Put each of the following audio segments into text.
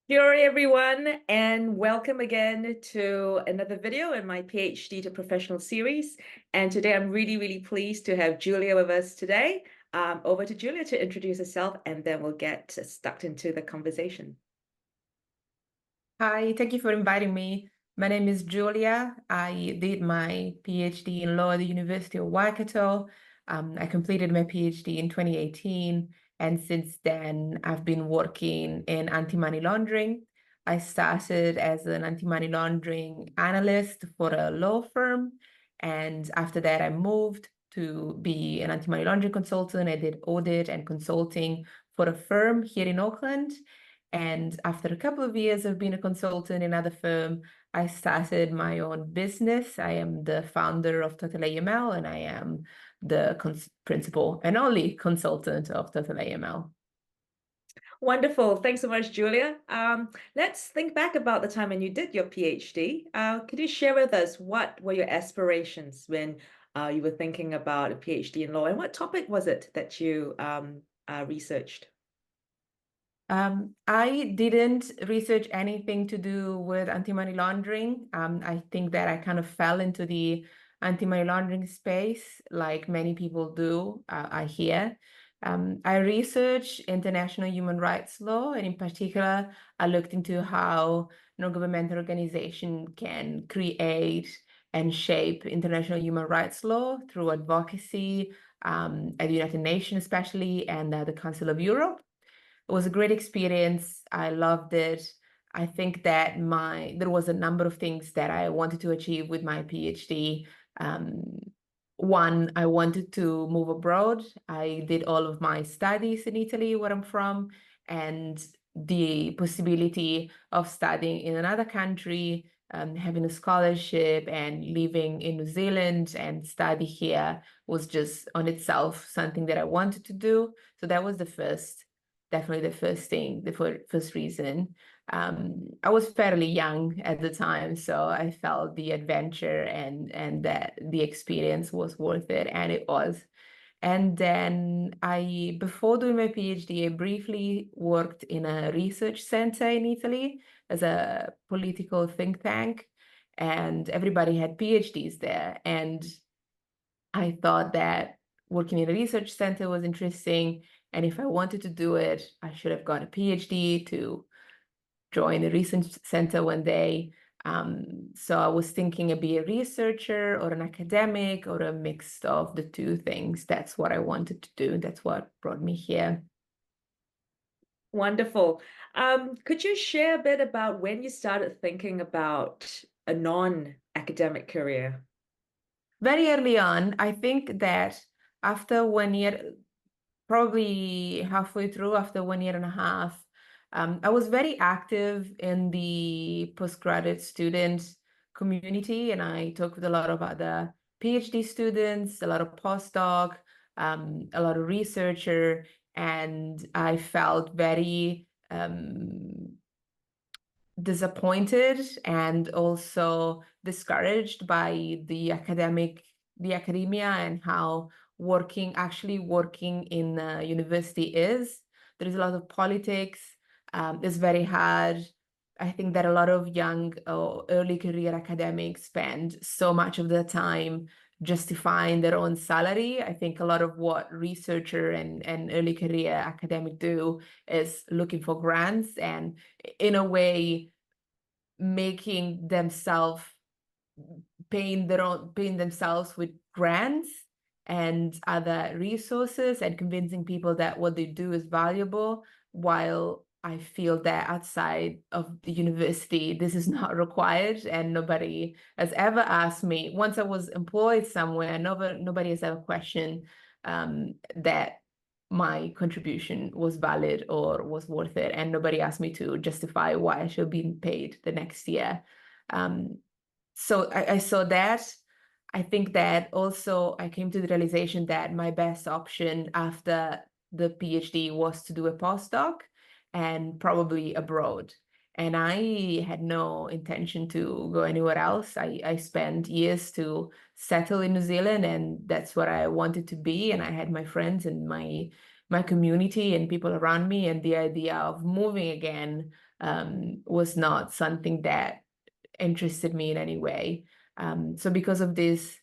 Sherrie, everyone, and welcome again to another video in my PhD to Professional series. And today I'm really pleased to have Giulia with us today. Over to Giulia to introduce herself, and then we'll get stuck into the conversation. Hi, thank you for inviting me. My name is Giulia. I did my PhD in law at the University of Waikato. I completed my PhD in 2018, and since then I've been working in anti-money laundering. I started as an anti-money laundering analyst for a law firm, and after that I moved to be an anti-money laundering consultant. I did audit and consulting for a firm here in Auckland. And after a couple of years of being a consultant in another firm, I started my own business. I am the founder of Total AML, and I am the principal and only consultant of Total AML. Wonderful. Thanks so much, Giulia. Let's think back about the time when you did your PhD. Could you share with us what were your aspirations when you were thinking about a PhD in law, and what topic was it that you researched? I didn't research anything to do with anti-money laundering. I think that I kind of fell into the anti-money laundering space like many people do, I hear. I researched international human rights law, and in particular, I looked into how non-governmental organization can create and shape international human rights law through advocacy, at the United Nations especially, and the Council of Europe. It was a great experience. I loved it. I think that there was a number of things that I wanted to achieve with my PhD. Um, One, I wanted to move abroad. I did all of my studies in Italy, where I'm from, and the possibility of studying in another country, having a scholarship and living in New Zealand and study here was just on itself something that I wanted to do. So that was definitely the first thing, the first reason. I was fairly young at the time, so I felt the adventure and that the experience was worth it, and it was. And then before doing my PhD, I briefly worked in a research center in Italy as a political think tank, and everybody had PhDs there. And I thought that working in a research center was interesting. And if I wanted to do it, I should have got a PhD to join a research center one day. So I was thinking I'd be a researcher or an academic or a mix of the two things. That's what I wanted to do. That's what brought me here. Wonderful. Could you share a bit about when you started thinking about a non-academic career? Very early on, I think that after 1 year, probably halfway through, after 1 year and a half, I was very active in the postgraduate student community, and I talked with a lot of other PhD students, a lot of postdoc, a lot of researcher, and I felt very disappointed and also discouraged by the academia and how actually working in a university is. There is a lot of politics. It's very hard. I think that a lot of young or early career academics spend so much of their time justifying their own salary. I think a lot of what researcher and early career academic do is looking for grants and in a way making themselves paying themselves with grants and other resources and convincing people that what they do is valuable, while I feel that outside of the university this is not required, and nobody has ever asked me. Once I was employed somewhere, nobody has ever questioned that my contribution was valid or was worth it, and nobody asked me to justify why I should be paid the next year. Um, so I saw that. I think that also I came to the realization that my best option after the PhD was to do a postdoc and probably abroad. And I had no intention to go anywhere else. I spent years to settle in New Zealand, and that's what I wanted to be. And I had my friends and my community and people around me, and the idea of moving again was not something that interested me in any way. So because of this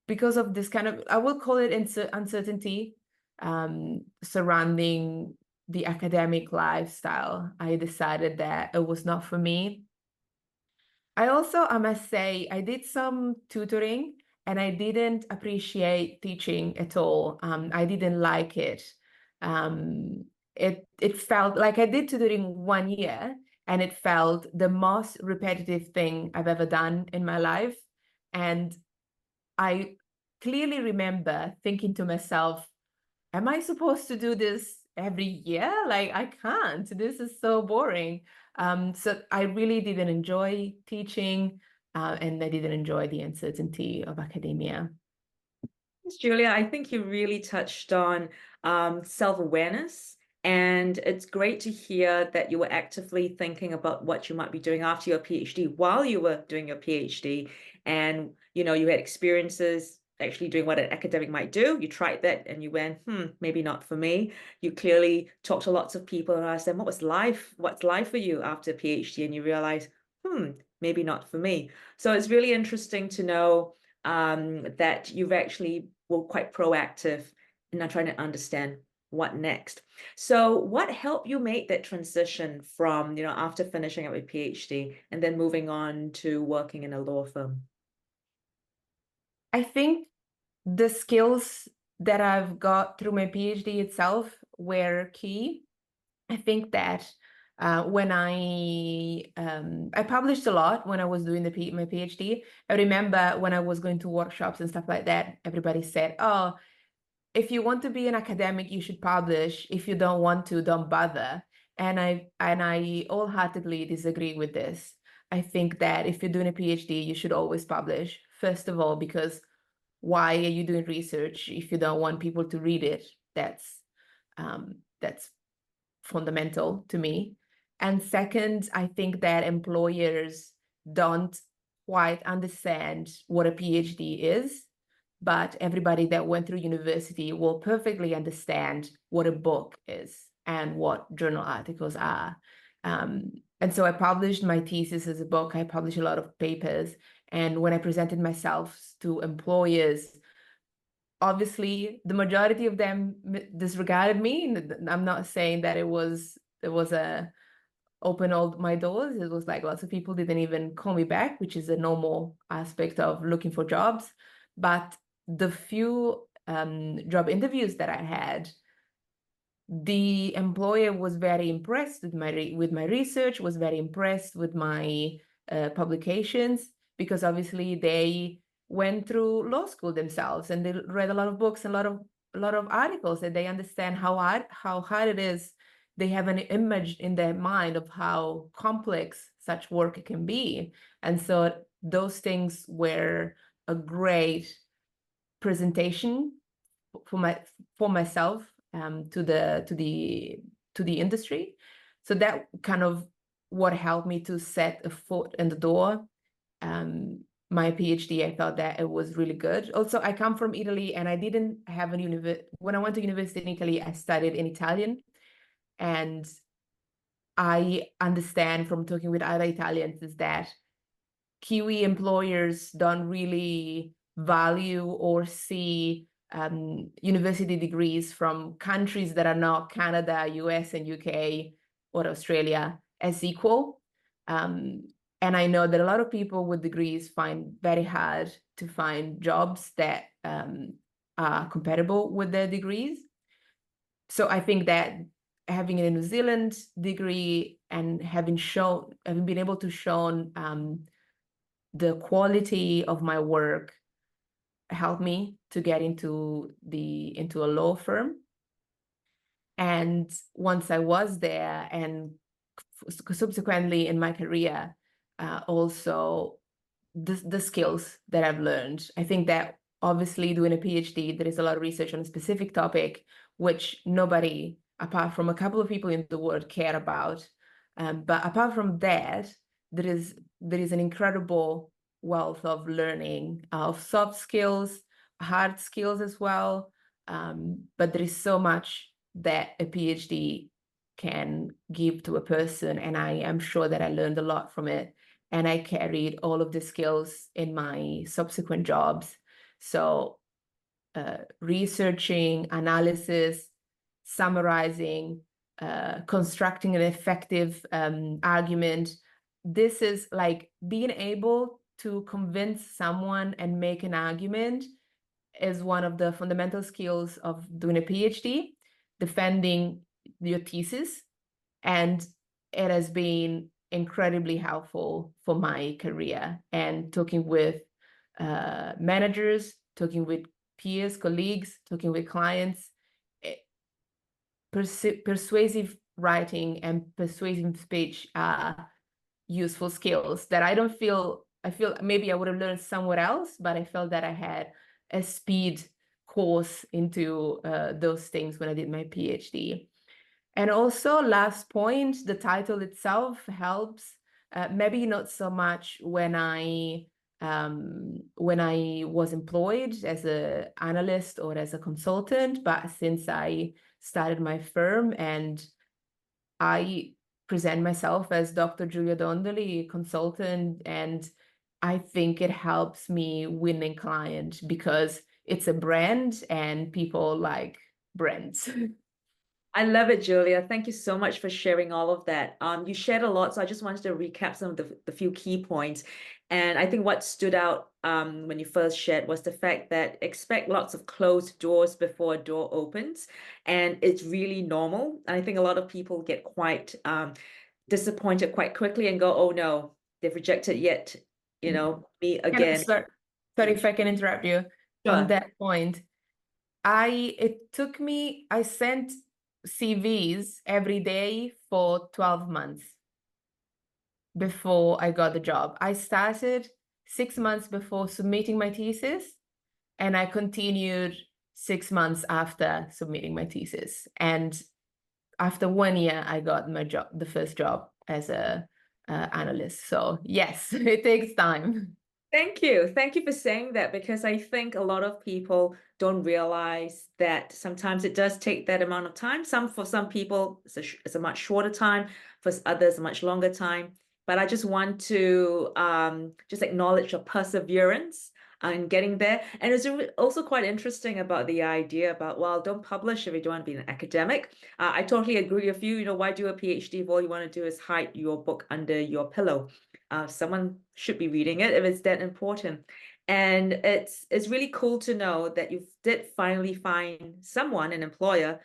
kind of, I will call it uncertainty surrounding the academic lifestyle, I decided that it was not for me. I also, I must say, I did some tutoring and I didn't appreciate teaching at all. I didn't like it. It felt like I did tutoring 1 year and it felt the most repetitive thing I've ever done in my life. And I clearly remember thinking to myself, am I supposed to do this every year? Like, I can't. This is so boring. So I really didn't enjoy teaching, and I didn't enjoy the uncertainty of academia. Thanks, Julia, I think you really touched on self-awareness, and it's great to hear that you were actively thinking about what you might be doing after your PhD while you were doing your PhD. And, you had experiences actually doing what an academic might do. You tried that and you went, maybe not for me. You clearly talked to lots of people and asked them, what's life for you after PhD? And you realize, maybe not for me. So it's really interesting to know that you've actually were quite proactive in not trying to understand what next. So what helped you make that transition from, after finishing up a PhD and then moving on to working in a law firm? I think the skills that I've got through my PhD itself were key. I think that when I published a lot when I was doing my PhD. I remember when I was going to workshops and stuff like that, everybody said, "Oh, if you want to be an academic, you should publish. If you don't want to, don't bother." And I wholeheartedly disagree with this. I think that if you're doing a PhD, you should always publish. First of all, because why are you doing research if you don't want people to read it? That's fundamental to me. And second, I think that employers don't quite understand what a PhD is, but everybody that went through university will perfectly understand what a book is and what journal articles are. And so I published my thesis as a book. I published a lot of papers. And when I presented myself to employers, obviously the majority of them disregarded me. I'm not saying that it was a open all my doors. It was like lots of people didn't even call me back, which is a normal aspect of looking for jobs. But the few job interviews that I had, the employer was very impressed with my research, was very impressed with my publications, because obviously they went through law school themselves and they read a lot of books and a lot of articles, and they understand how hard it is. They have an image in their mind of how complex such work can be. And so those things were a great presentation for myself, to the industry. So that kind of what helped me to set a foot in the door. My PhD, I thought that it was really good. Also, I come from Italy, and I didn't have when I went to university in Italy, I studied in Italian, and I understand from talking with other Italians is that Kiwi employers don't really value or see university degrees from countries that are not Canada, US, and UK, or Australia as equal. And I know that a lot of people with degrees find very hard to find jobs that are compatible with their degrees. So I think that having a New Zealand degree and having been able to show the quality of my work helped me to get into a law firm. And once I was there, and subsequently in my career, also the skills that I've learned. I think that obviously doing a PhD, there is a lot of research on a specific topic, which nobody, apart from a couple of people in the world, care about. But apart from that, there is an incredible wealth of learning, of soft skills, hard skills as well. But there is so much that a PhD can give to a person, and I am sure that I learned a lot from it. And I carried all of the skills in my subsequent jobs. So researching, analysis, summarizing, constructing an effective argument. This is like being able to convince someone and make an argument is one of the fundamental skills of doing a PhD, defending your thesis. And it has been incredibly helpful for my career, and talking with managers, talking with peers, colleagues, talking with clients. Persuasive writing and persuasive speech are useful skills that I feel maybe I would have learned somewhere else, but I felt that I had a speed course into those things when I did my PhD. And also, last point, the title itself helps. Maybe not so much when I was employed as an analyst or as a consultant, but since I started my firm and I present myself as Dr. Giulia Dondoli, consultant, and I think it helps me winning client because it's a brand and people like brands. I love it, Julia. Thank you so much for sharing all of that. You shared a lot, so I just wanted to recap some of the few key points. And I think what stood out when you first shared was the fact that expect lots of closed doors before a door opens. And it's really normal. And I think a lot of people get quite disappointed quite quickly and go, oh no, they've rejected yet, me again. Sorry if I can interrupt you on Sure. that point. I sent CVs every day for 12 months before I got the job. I started 6 months before submitting my thesis, and I continued 6 months after submitting my thesis. And after 1 year, I got my job, the first job as a analyst. So yes, it takes time. Thank you. Thank you for saying that because I think a lot of people don't realize that sometimes it does take that amount of time. For some people, it's a much shorter time. For others, a much longer time. But I just want to just acknowledge your perseverance in getting there. And it's also quite interesting about the idea about, well, don't publish if you don't want to be an academic. I totally agree with you. Why do a PhD if all you want to do is hide your book under your pillow? Someone should be reading it if it's that important. And it's really cool to know that you did finally find someone, an employer,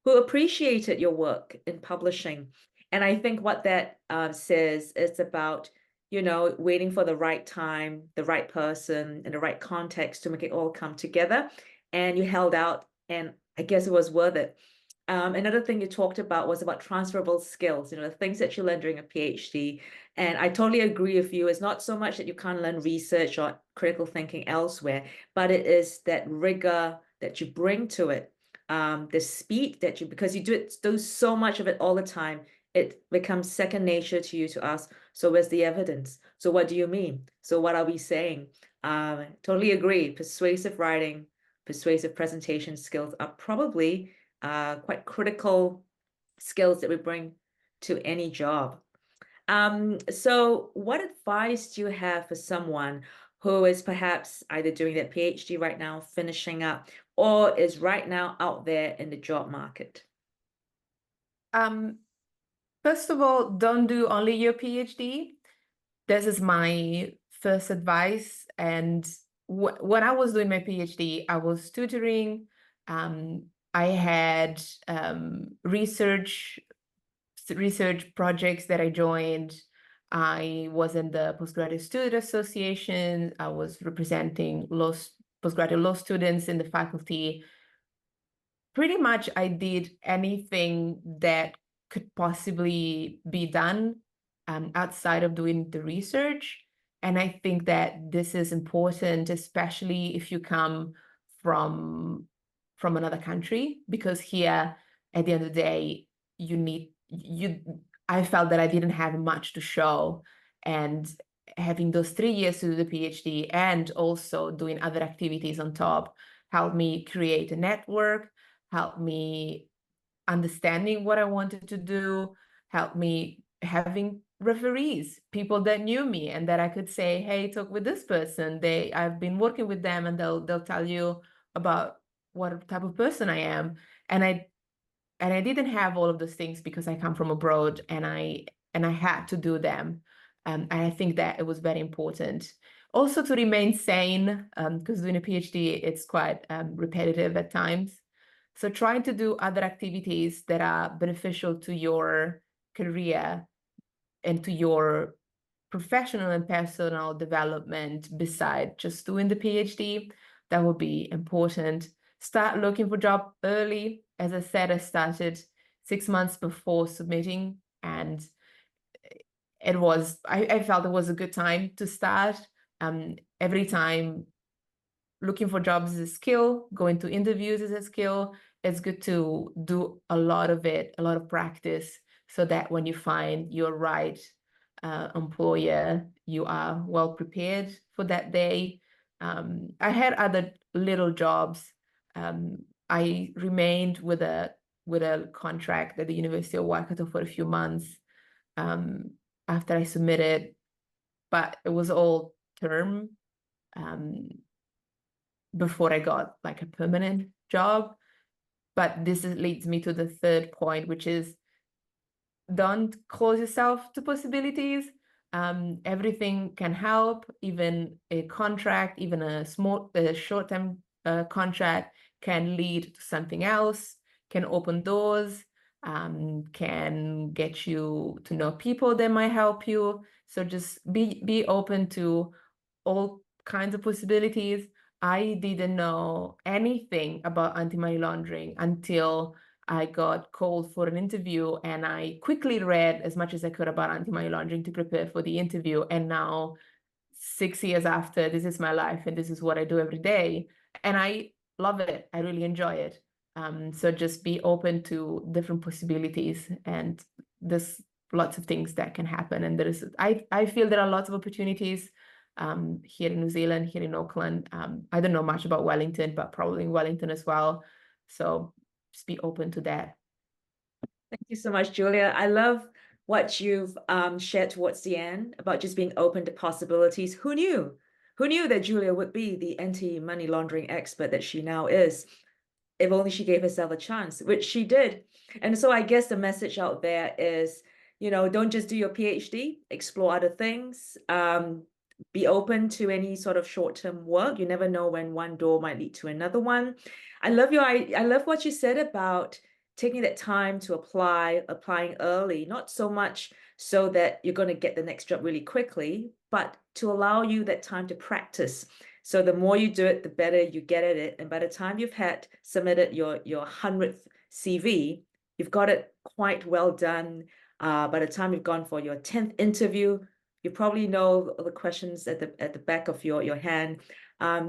who appreciated your work in publishing. And I think what that says is about, waiting for the right time, the right person, and the right context to make it all come together. And you held out, and I guess it was worth it. Another thing you talked about was about transferable skills, the things that you learn during a PhD. And I totally agree with you. It's not so much that you can't learn research or critical thinking elsewhere, but it is that rigor that you bring to it, the speed that because you do so much of it all the time, it becomes second nature to you to ask, so where's the evidence? So what do you mean? So what are we saying? Totally agree. Persuasive writing, persuasive presentation skills are probably quite critical skills that we bring to any job. So what advice do you have for someone who is perhaps either doing their PhD right now, finishing up, or is right now out there in the job market? First of all, don't do only your PhD. This is my first advice. And when I was doing my PhD, I was tutoring. I had research projects that I joined. I was in the Postgraduate Student Association. I was representing postgraduate law students in the faculty. Pretty much I did anything that could possibly be done outside of doing the research. And I think that this is important, especially if you come from another country, because here, at the end of the day, I felt that I didn't have much to show. And having those 3 years to do the PhD and also doing other activities on top helped me create a network, helped me understanding what I wanted to do, helped me having referees, people that knew me and that I could say, hey, talk with this person. I've been working with them, and they'll tell you about what type of person I am. And I didn't have all of those things because I come from abroad, and I had to do them. And I think that it was very important. Also to remain sane, because doing a PhD, it's quite repetitive at times. So trying to do other activities that are beneficial to your career and to your professional and personal development beside just doing the PhD, that would be important. Start looking for job early. As I said, I started 6 months before submitting, and I felt it was a good time to start. Every time looking for jobs is a skill, going to interviews is a skill. It's good to do a lot of it, a lot of practice, so that when you find your right employer, you are well prepared for that day. I had other little jobs. I remained with a contract at the University of Waikato for a few months um, after I submitted, but it was all term. Um, before I got like a permanent job. But leads me to the third point, which is don't close yourself to possibilities. Everything can help, even a contract, even a short-term contract can lead to something else, can open doors, can get you to know people that might help you. So just be open to all kinds of possibilities. I didn't know anything about anti-money laundering until I got called for an interview, and I quickly read as much as I could about anti-money laundering to prepare for the interview. And now, 6 years after, this is my life and this is what I do every day. And I love it. I really enjoy it. So just be open to different possibilities, and there's lots of things that can happen. And I feel there are lots of opportunities here in New Zealand, here in Auckland. I don't know much about Wellington, but probably in Wellington as well. So just be open to that. Thank you so much, Giulia. I love what you've shared towards the end about just being open to possibilities. Who knew? Who knew that Giulia would be the anti-money laundering expert that she now is? If only she gave herself a chance, which she did. And so I guess the message out there is, don't just do your PhD, explore other things, be open to any sort of short-term work. You never know when one door might lead to another one. I love what you said about taking that time to applying early, not so much so that you're going to get the next job really quickly, but to allow you that time to practice. So the more you do it, the better you get at it. And by the time you've had submitted your 100th CV, you've got it quite well done. By the time you've gone for your 10th interview, you probably know the questions at the back of your hand.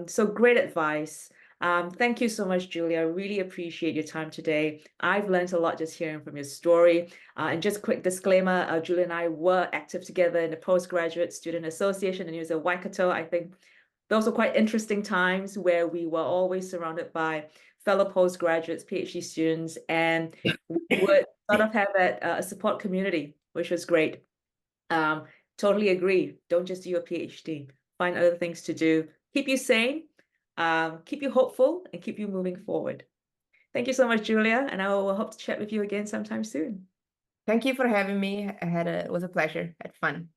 So great advice. Thank you so much, Giulia. I really appreciate your time today. I've learned a lot just hearing from your story. And just quick disclaimer, Giulia and I were active together in the Postgraduate Student Association in University of Waikato. I think those were quite interesting times where we were always surrounded by fellow postgraduates, PhD students, and we would sort of have a support community, which was great. Totally agree. Don't just do your PhD. Find other things to do. Keep you sane, keep you hopeful, and keep you moving forward. Thank you so much, Giulia, and I will hope to chat with you again sometime soon. Thank you for having me. It was a pleasure. Had fun.